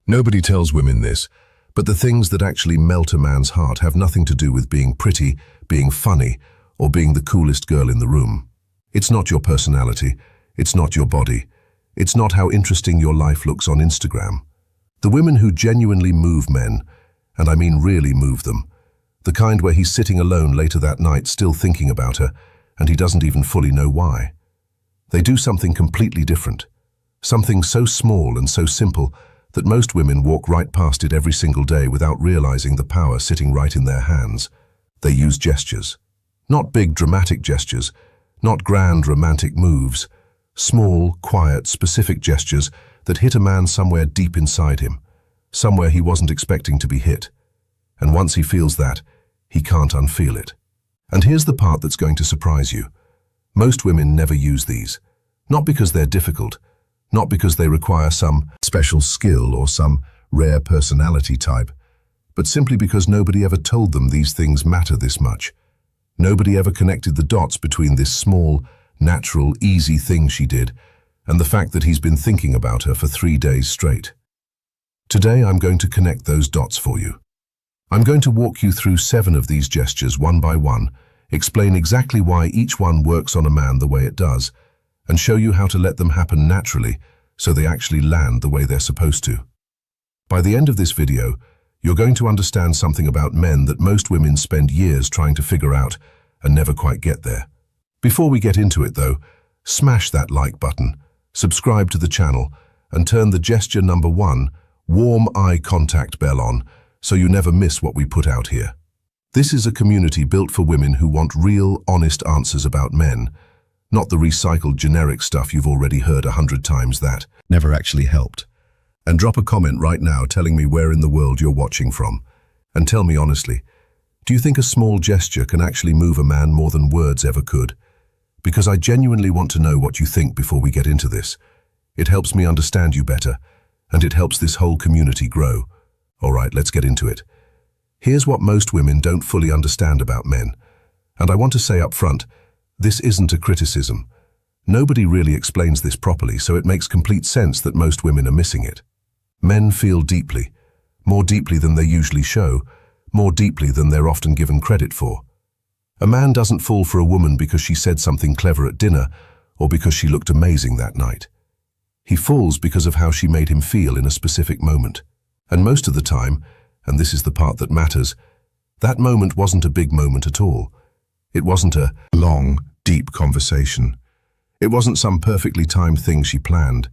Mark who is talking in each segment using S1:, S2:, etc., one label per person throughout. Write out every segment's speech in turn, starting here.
S1: Nobody tells women this, but the things that actually melt a man's heart have nothing to do with being pretty, being funny, or being the coolest girl in the room. It's not your personality, it's not your body, it's not how interesting your life looks on Instagram. The women who genuinely move men, and I mean really move them, the kind where he's sitting alone later that night still thinking about her, and he doesn't even fully know why. They do something completely different, something so small and so simple that most women walk right past it every single day without realizing the power sitting right in their hands. They use gestures. Not big dramatic gestures, not grand romantic moves, small, quiet, specific gestures that hit a man somewhere deep inside him, somewhere he wasn't expecting to be hit. And once he feels that, he can't unfeel it. And here's the part that's going to surprise you. Most women never use these, not because they're difficult, not because they require some special skill or some rare personality type, but simply because nobody ever told them these things matter this much. Nobody ever connected the dots between this small, natural, easy thing she did and the fact that he's been thinking about her for 3 days straight. Today I'm going to connect those dots for you. I'm going to walk you through 7 of these gestures one by one, explain exactly why each one works on a man the way it does, and show you how to let them happen naturally so they actually land the way they're supposed to. By the end of this video, you're going to understand something about men that most women spend years trying to figure out and never quite get there. Before we get into it though, smash that like button, subscribe to the channel, and turn the gesture number 1, warm eye contact bell on so you never miss what we put out here. This is a community built for women who want real, honest answers about men, not the recycled generic stuff you've already heard 100 times that never actually helped. And drop a comment right now telling me where in the world you're watching from. And tell me honestly, do you think a small gesture can actually move a man more than words ever could? Because I genuinely want to know what you think before we get into this. It helps me understand you better, and it helps this whole community grow. All right, let's get into it. Here's what most women don't fully understand about men. And I want to say up front, this isn't a criticism. Nobody really explains this properly, so it makes complete sense that most women are missing it. Men feel deeply, more deeply than they usually show, more deeply than they're often given credit for. A man doesn't fall for a woman because she said something clever at dinner or because she looked amazing that night. He falls because of how she made him feel in a specific moment. And most of the time, and this is the part that matters, that moment wasn't a big moment at all. It wasn't a long, deep conversation. It wasn't some perfectly timed thing she planned.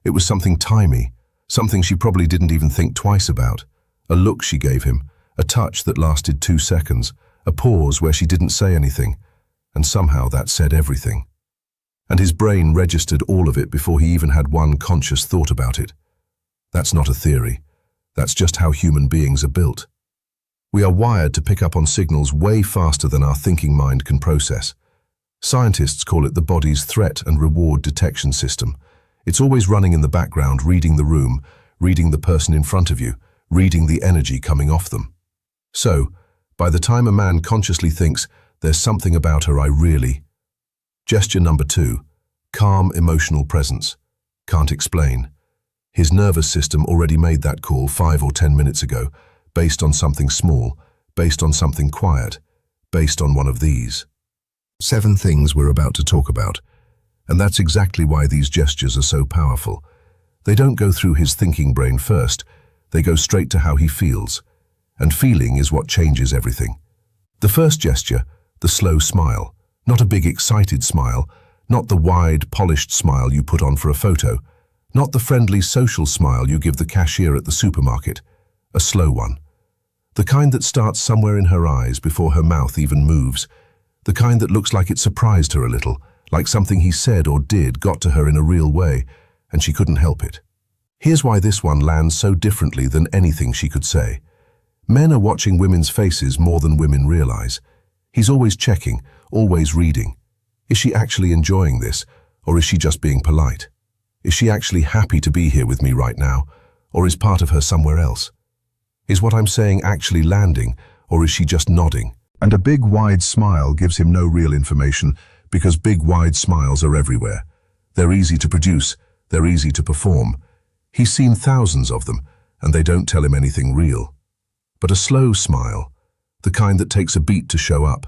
S1: It was something timey, something she probably didn't even think twice about. A look she gave him, a touch that lasted 2 seconds, a pause where she didn't say anything, and somehow that said everything. And his brain registered all of it before he even had one conscious thought about it. That's not a theory. That's just how human beings are built. We are wired to pick up on signals way faster than our thinking mind can process. Scientists call it the body's threat and reward detection system. It's always running in the background, reading the room, reading the person in front of you, reading the energy coming off them. So, by the time a man consciously thinks, there's something about her I really... Gesture number 2, calm emotional presence. Can't explain. His nervous system already made that call 5 or 10 minutes ago, based on something small, based on something quiet, based on one of these 7 things we're about to talk about. And that's exactly why these gestures are so powerful. They don't go through his thinking brain first, they go straight to how he feels. And feeling is what changes everything. The first gesture, the slow smile, not a big excited smile, not the wide, polished smile you put on for a photo, not the friendly social smile you give the cashier at the supermarket, a slow one. The kind that starts somewhere in her eyes before her mouth even moves, the kind that looks like it surprised her a little, like something he said or did got to her in a real way, and she couldn't help it. Here's why this one lands so differently than anything she could say. Men are watching women's faces more than women realize. He's always checking, always reading. Is she actually enjoying this, or is she just being polite? Is she actually happy to be here with me right now, or is part of her somewhere else? Is what I'm saying actually landing, or is she just nodding? And a big wide smile gives him no real information, because big wide smiles are everywhere. They're easy to produce, they're easy to perform. He's seen thousands of them, and they don't tell him anything real. But a slow smile, the kind that takes a beat to show up,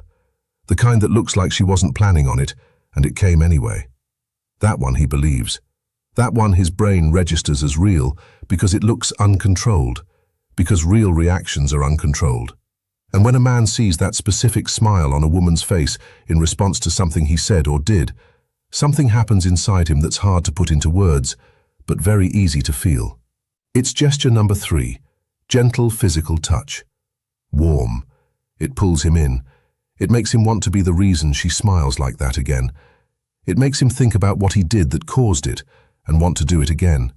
S1: the kind that looks like she wasn't planning on it, and it came anyway. That one he believes. That one his brain registers as real because it looks uncontrolled, because real reactions are uncontrolled. And when a man sees that specific smile on a woman's face in response to something he said or did, something happens inside him that's hard to put into words, but very easy to feel. It's gesture number 3, gentle physical touch. Warm. It pulls him in. It makes him want to be the reason she smiles like that again. It makes him think about what he did that caused it and want to do it again.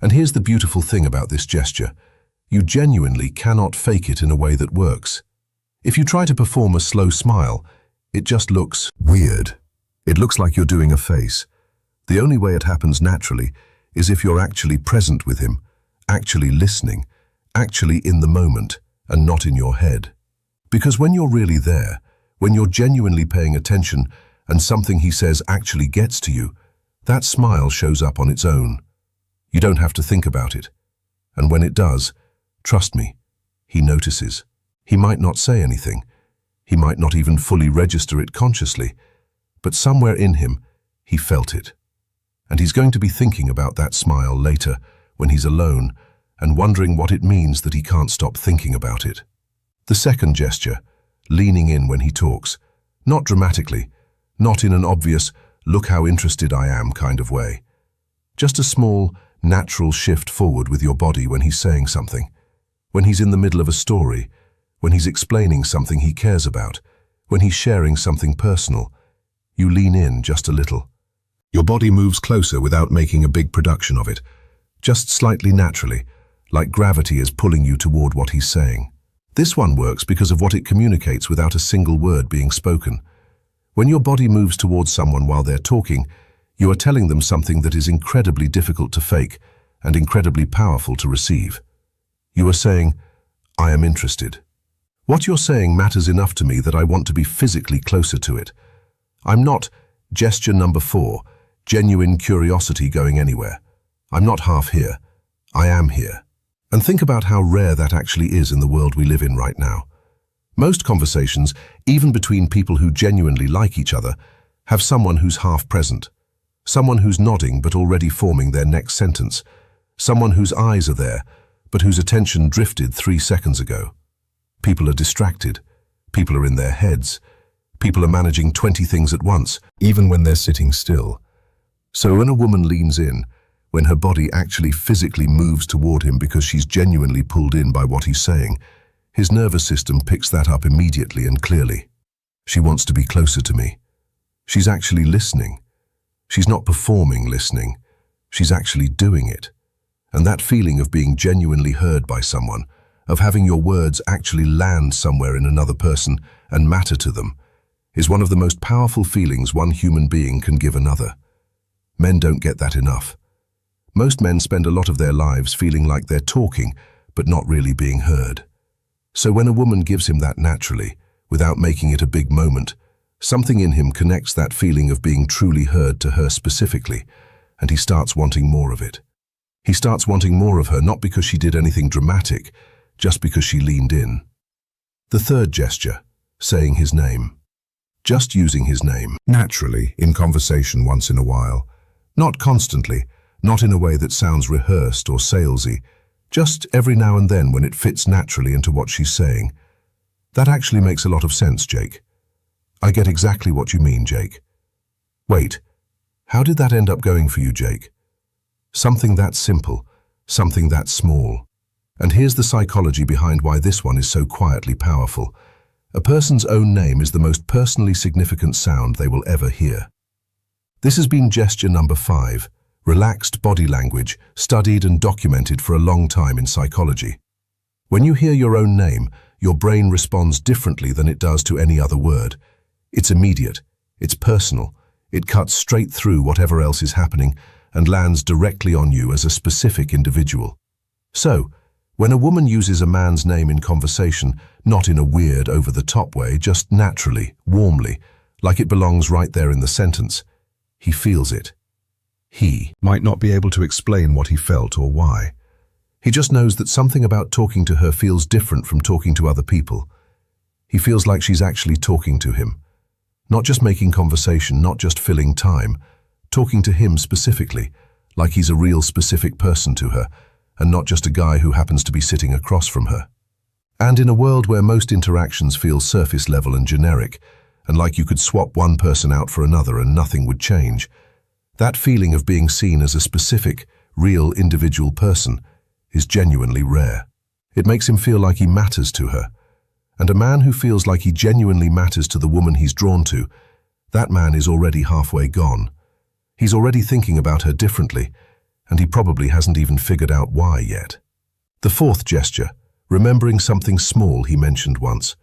S1: And here's the beautiful thing about this gesture. You genuinely cannot fake it in a way that works. If you try to perform a slow smile, it just looks weird. It looks like you're doing a face. The only way it happens naturally is if you're actually present with him, actually listening, actually in the moment, and not in your head. Because when you're really there, when you're genuinely paying attention and something he says actually gets to you, that smile shows up on its own. You don't have to think about it. And when it does, trust me, he notices. He might not say anything. He might not even fully register it consciously, but somewhere in him, he felt it. And he's going to be thinking about that smile later when he's alone and wondering what it means that he can't stop thinking about it. The second gesture, leaning in when he talks, not dramatically, not in an obvious, look how interested I am kind of way. Just a small, natural shift forward with your body when he's saying something, when he's in the middle of a story, when he's explaining something he cares about, when he's sharing something personal. You lean in just a little. Your body moves closer without making a big production of it, just slightly naturally, like gravity is pulling you toward what he's saying. This one works because of what it communicates without a single word being spoken. When your body moves towards someone while they're talking, you are telling them something that is incredibly difficult to fake and incredibly powerful to receive. You are saying, I am interested. What you're saying matters enough to me that I want to be physically closer to it. I'm not, gesture number 4, genuine curiosity going anywhere. I'm not half here. I am here. And think about how rare that actually is in the world we live in right now. Most conversations, even between people who genuinely like each other, have someone who's half present, someone who's nodding but already forming their next sentence, someone whose eyes are there but whose attention drifted 3 seconds ago. People are distracted. People are in their heads. People are managing 20 things at once, even when they're sitting still. So when a woman leans in, when her body actually physically moves toward him because she's genuinely pulled in by what he's saying, his nervous system picks that up immediately and clearly. She wants to be closer to me. She's actually listening. She's not performing listening. She's actually doing it. And that feeling of being genuinely heard by someone, of having your words actually land somewhere in another person and matter to them, is one of the most powerful feelings one human being can give another. Men don't get that enough. Most men spend a lot of their lives feeling like they're talking, but not really being heard. So when a woman gives him that naturally, without making it a big moment, something in him connects that feeling of being truly heard to her specifically, and he starts wanting more of it. He starts wanting more of her not because she did anything dramatic, just because she leaned in. The third gesture, saying his name. Just using his name, naturally, in conversation once in a while. Not constantly, not in a way that sounds rehearsed or salesy, just every now and then when it fits naturally into what she's saying. That actually makes a lot of sense, Jake. I get exactly what you mean, Jake. Wait, how did that end up going for you, Jake? Something that simple, something that small. And here's the psychology behind why this one is so quietly powerful. A person's own name is the most personally significant sound they will ever hear. This has been gesture number 5, relaxed body language, studied and documented for a long time in psychology. When you hear your own name, your brain responds differently than it does to any other word. It's immediate, it's personal, it cuts straight through whatever else is happening and lands directly on you as a specific individual. So, when a woman uses a man's name in conversation, not in a weird, over-the-top way, just naturally, warmly, like it belongs right there in the sentence, he feels it. He might not be able to explain what he felt or why. He just knows that something about talking to her feels different from talking to other people. He feels like she's actually talking to him. Not just making conversation, not just filling time, talking to him specifically, like he's a real specific person to her, and not just a guy who happens to be sitting across from her. And in a world where most interactions feel surface level and generic, and like you could swap one person out for another and nothing would change, that feeling of being seen as a specific, real individual person is genuinely rare. It makes him feel like he matters to her. And a man who feels like he genuinely matters to the woman he's drawn to, that man is already halfway gone. He's already thinking about her differently, and he probably hasn't even figured out why yet. The fourth gesture, remembering something small he mentioned once.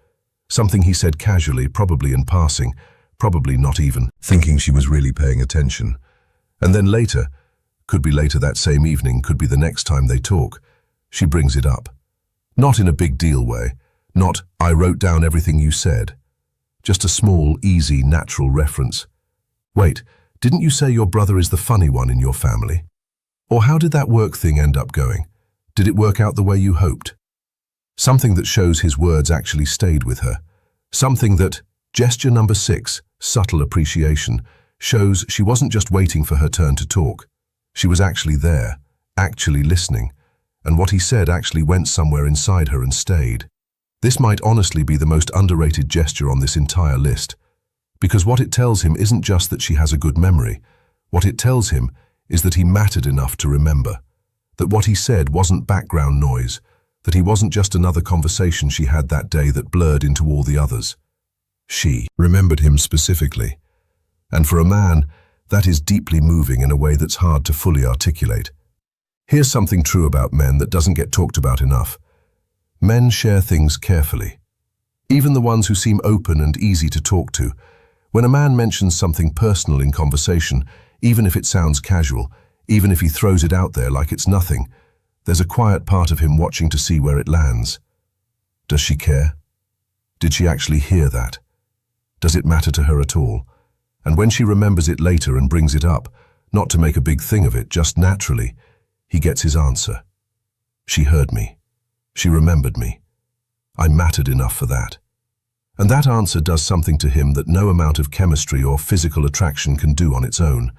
S1: Something he said casually, probably in passing, probably not even thinking she was really paying attention. And then later, could be later that same evening, could be the next time they talk, she brings it up. Not in a big deal way, not, "I wrote down everything you said." Just a small, easy, natural reference. "Wait, didn't you say your brother is the funny one in your family? Or how did that work thing end up going? Did it work out the way you hoped?" Something that shows his words actually stayed with her. Something that, gesture number 6, subtle appreciation, shows she wasn't just waiting for her turn to talk. She was actually there, actually listening, and what he said actually went somewhere inside her and stayed. This might honestly be the most underrated gesture on this entire list, because what it tells him isn't just that she has a good memory. What it tells him is that he mattered enough to remember, that what he said wasn't background noise, that he wasn't just another conversation she had that day that blurred into all the others. She remembered him specifically. And for a man, that is deeply moving in a way that's hard to fully articulate. Here's something true about men that doesn't get talked about enough. Men share things carefully. Even the ones who seem open and easy to talk to. When a man mentions something personal in conversation, even if it sounds casual, even if he throws it out there like it's nothing, there's a quiet part of him watching to see where it lands. Does she care? Did she actually hear that? Does it matter to her at all? And when she remembers it later and brings it up, not to make a big thing of it, just naturally, he gets his answer. She heard me. She remembered me. I mattered enough for that. And that answer does something to him that no amount of chemistry or physical attraction can do on its own.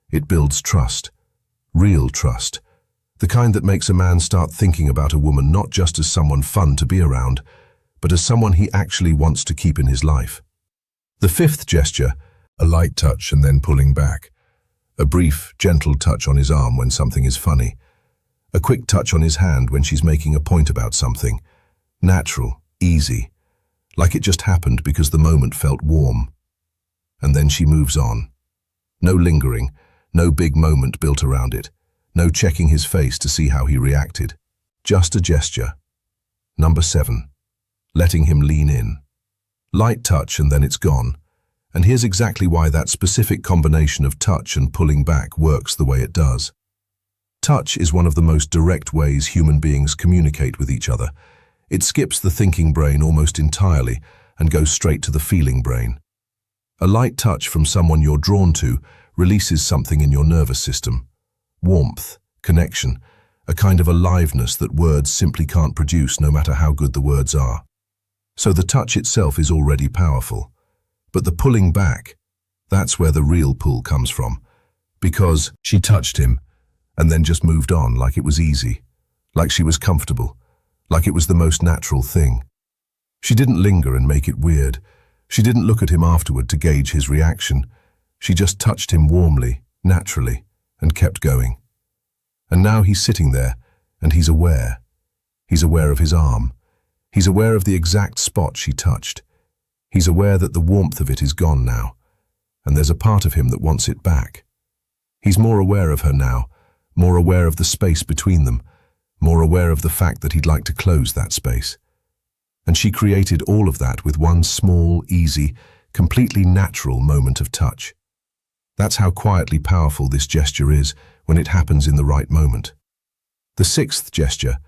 S1: It builds trust. Real trust. The kind that makes a man start thinking about a woman not just as someone fun to be around, but as someone he actually wants to keep in his life. The fifth gesture, a light touch and then pulling back. A brief, gentle touch on his arm when something is funny. A quick touch on his hand when she's making a point about something. Natural, easy, like it just happened because the moment felt warm. And then she moves on. No lingering, no big moment built around it, no checking his face to see how he reacted. Just a gesture. Number 7. Letting him lean in. Light touch and then it's gone. And here's exactly why that specific combination of touch and pulling back works the way it does. Touch is one of the most direct ways human beings communicate with each other. It skips the thinking brain almost entirely and goes straight to the feeling brain. A light touch from someone you're drawn to releases something in your nervous system. Warmth, connection, a kind of aliveness that words simply can't produce no matter how good the words are. So the touch itself is already powerful. But the pulling back, that's where the real pull comes from. Because she touched him and then just moved on like it was easy, like she was comfortable, like it was the most natural thing. She didn't linger and make it weird. She didn't look at him afterward to gauge his reaction. She just touched him warmly, naturally, and kept going. And now he's sitting there, and he's aware. He's aware of his arm. He's aware of the exact spot she touched. He's aware that the warmth of it is gone now, and there's a part of him that wants it back. He's more aware of her now, more aware of the space between them, more aware of the fact that he'd like to close that space. And she created all of that with one small, easy, completely natural moment of touch. That's how quietly powerful this gesture is when it happens in the right moment. The sixth gesture,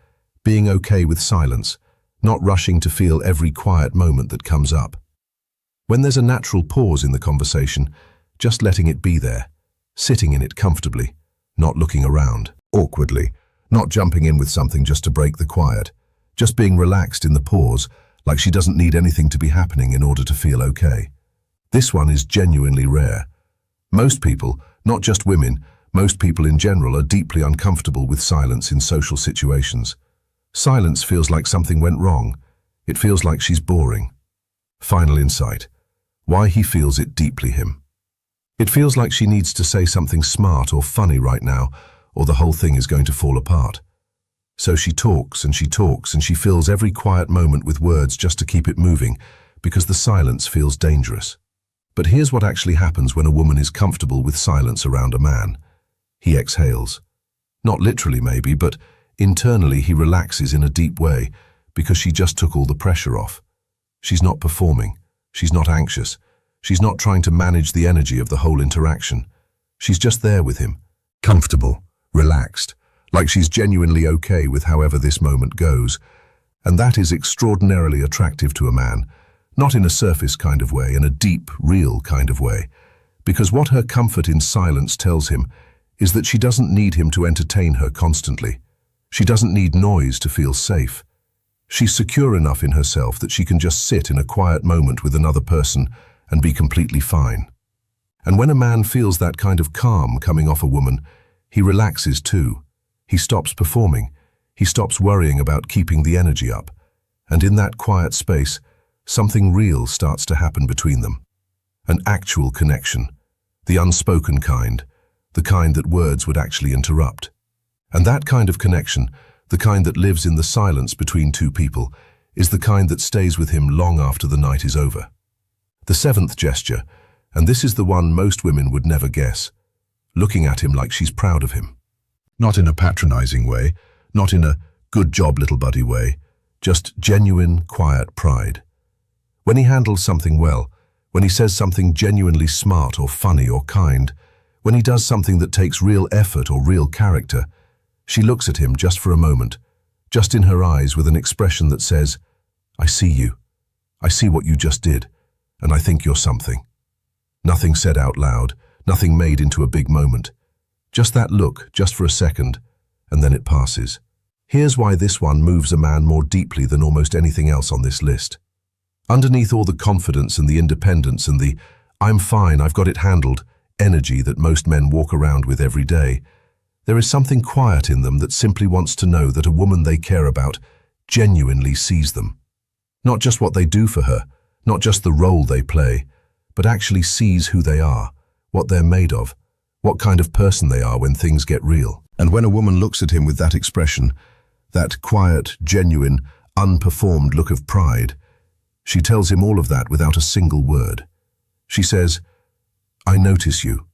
S1: being okay with silence, not rushing to feel every quiet moment that comes up. When there's a natural pause in the conversation, just letting it be there, sitting in it comfortably, not looking around, awkwardly, Not jumping in with something just to break the quiet, just being relaxed in the pause, like she doesn't need anything to be happening in order to feel okay. This one is genuinely rare. Most people, not just women, most people in general are deeply uncomfortable with silence in social situations. Silence feels like something went wrong. It feels like she's boring. Final insight. Why he feels it deeply him. It feels like she needs to say something smart or funny right now, or the whole thing is going to fall apart. So she talks and she talks and she fills every quiet moment with words just to keep it moving, because the silence feels dangerous. But here's what actually happens when a woman is comfortable with silence around a man. He exhales. Not literally maybe, but internally he relaxes in a deep way, because she just took all the pressure off. She's not performing. She's not anxious. She's not trying to manage the energy of the whole interaction. She's just there with him, comfortable, relaxed, like she's genuinely okay with however this moment goes. And that is extraordinarily attractive to a man, not in a surface kind of way, in a deep, real kind of way. Because what her comfort in silence tells him is that she doesn't need him to entertain her constantly. She doesn't need noise to feel safe. She's secure enough in herself that she can just sit in a quiet moment with another person and be completely fine. And when a man feels that kind of calm coming off a woman, he relaxes too. He stops performing. He stops worrying about keeping the energy up. And in that quiet space, something real starts to happen between them. An actual connection. The unspoken kind. The kind that words would actually interrupt. And that kind of connection, the kind that lives in the silence between two people, is the kind that stays with him long after the night is over. The seventh gesture, and this is the one most women would never guess, looking at him like she's proud of him. Not in a patronizing way, not in a good job little buddy way, just genuine, quiet pride. When he handles something well, when he says something genuinely smart or funny or kind, when he does something that takes real effort or real character, she looks at him just for a moment, just in her eyes with an expression that says, "I see you. I see what you just did, and I think you're something." Nothing said out loud, nothing made into a big moment. Just that look, just for a second, and then it passes. Here's why this one moves a man more deeply than almost anything else on this list. Underneath all the confidence and the independence and the "I'm fine, I've got it handled" energy that most men walk around with every day, there is something quiet in them that simply wants to know that a woman they care about genuinely sees them. Not just what they do for her, not just the role they play, but actually sees who they are, what they're made of, what kind of person they are when things get real. And when a woman looks at him with that expression, that quiet, genuine, unperformed look of pride, she tells him all of that without a single word. She says, "I notice you.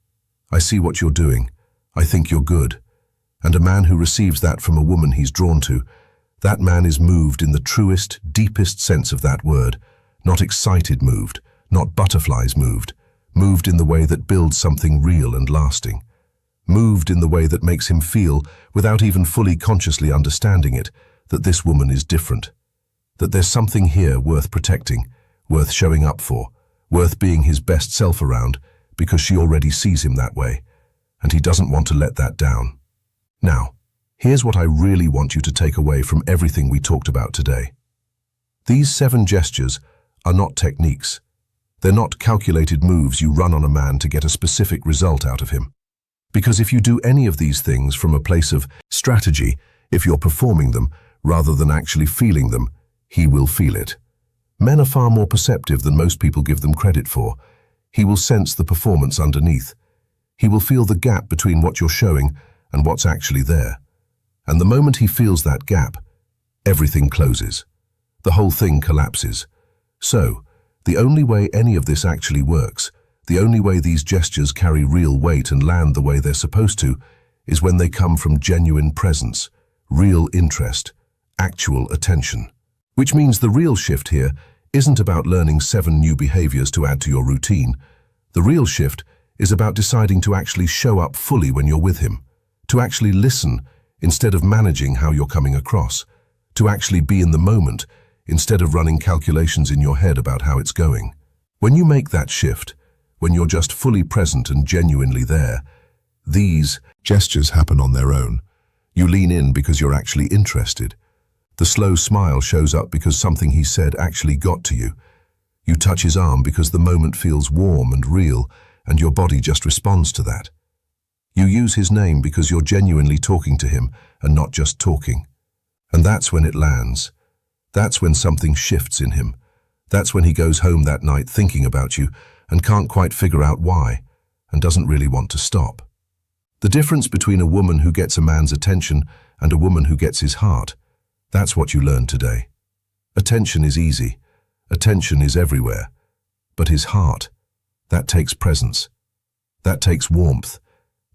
S1: I see what you're doing. I think you're good." And a man who receives that from a woman he's drawn to, that man is moved in the truest, deepest sense of that word, not excited moved, not butterflies moved, moved in the way that builds something real and lasting, moved in the way that makes him feel, without even fully consciously understanding it, that this woman is different, that there's something here worth protecting, worth showing up for, worth being his best self around, because she already sees him that way, and he doesn't want to let that down. Now, here's what I really want you to take away from everything we talked about today. These 7 gestures are not techniques. They're not calculated moves you run on a man to get a specific result out of him. Because if you do any of these things from a place of strategy, if you're performing them rather than actually feeling them, he will feel it. Men are far more perceptive than most people give them credit for. He will sense the performance underneath. He will feel the gap between what you're showing and what's actually there. And the moment he feels that gap, everything closes. The whole thing collapses. So, the only way any of this actually works, the only way these gestures carry real weight and land the way they're supposed to, is when they come from genuine presence, real interest, actual attention. Which means the real shift here isn't about learning 7 new behaviors to add to your routine. The real shift is about deciding to actually show up fully when you're with him, to actually listen instead of managing how you're coming across, to actually be in the moment instead of running calculations in your head about how it's going. When you make that shift, when you're just fully present and genuinely there, these gestures happen on their own. You lean in because you're actually interested. The slow smile shows up because something he said actually got to you. You touch his arm because the moment feels warm and real, and your body just responds to that. You use his name because you're genuinely talking to him and not just talking. And that's when it lands. That's when something shifts in him. That's when he goes home that night thinking about you and can't quite figure out why, and doesn't really want to stop. The difference between a woman who gets a man's attention and a woman who gets his heart, that's what you learned today. Attention is easy. Attention is everywhere. But his heart, that takes presence. That takes warmth.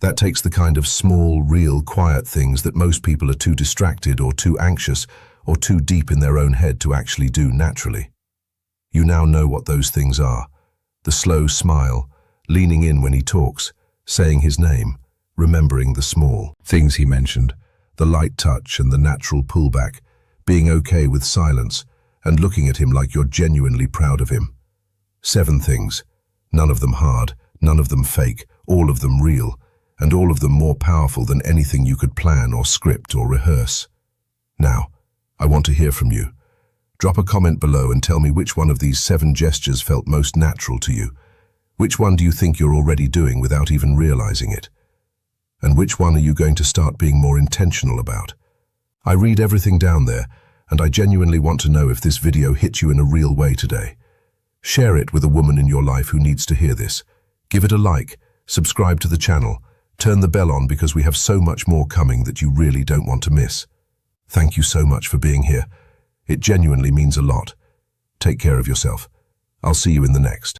S1: That takes the kind of small, real, quiet things that most people are too distracted or too anxious or too deep in their own head to actually do naturally. You now know what those things are. The slow smile, leaning in when he talks, saying his name, remembering the small things he mentioned, the light touch and the natural pullback, being okay with silence, and looking at him like you're genuinely proud of him. 7 things, none of them hard, none of them fake, all of them real, and all of them more powerful than anything you could plan or script or rehearse. Now, I want to hear from you. Drop a comment below and tell me which one of these 7 gestures felt most natural to you. Which one do you think you're already doing without even realizing it? And which one are you going to start being more intentional about? I read everything down there, and I genuinely want to know if this video hit you in a real way today. Share it with a woman in your life who needs to hear this. Give it a like, subscribe to the channel, turn the bell on because we have so much more coming that you really don't want to miss. Thank you so much for being here. It genuinely means a lot. Take care of yourself. I'll see you in the next.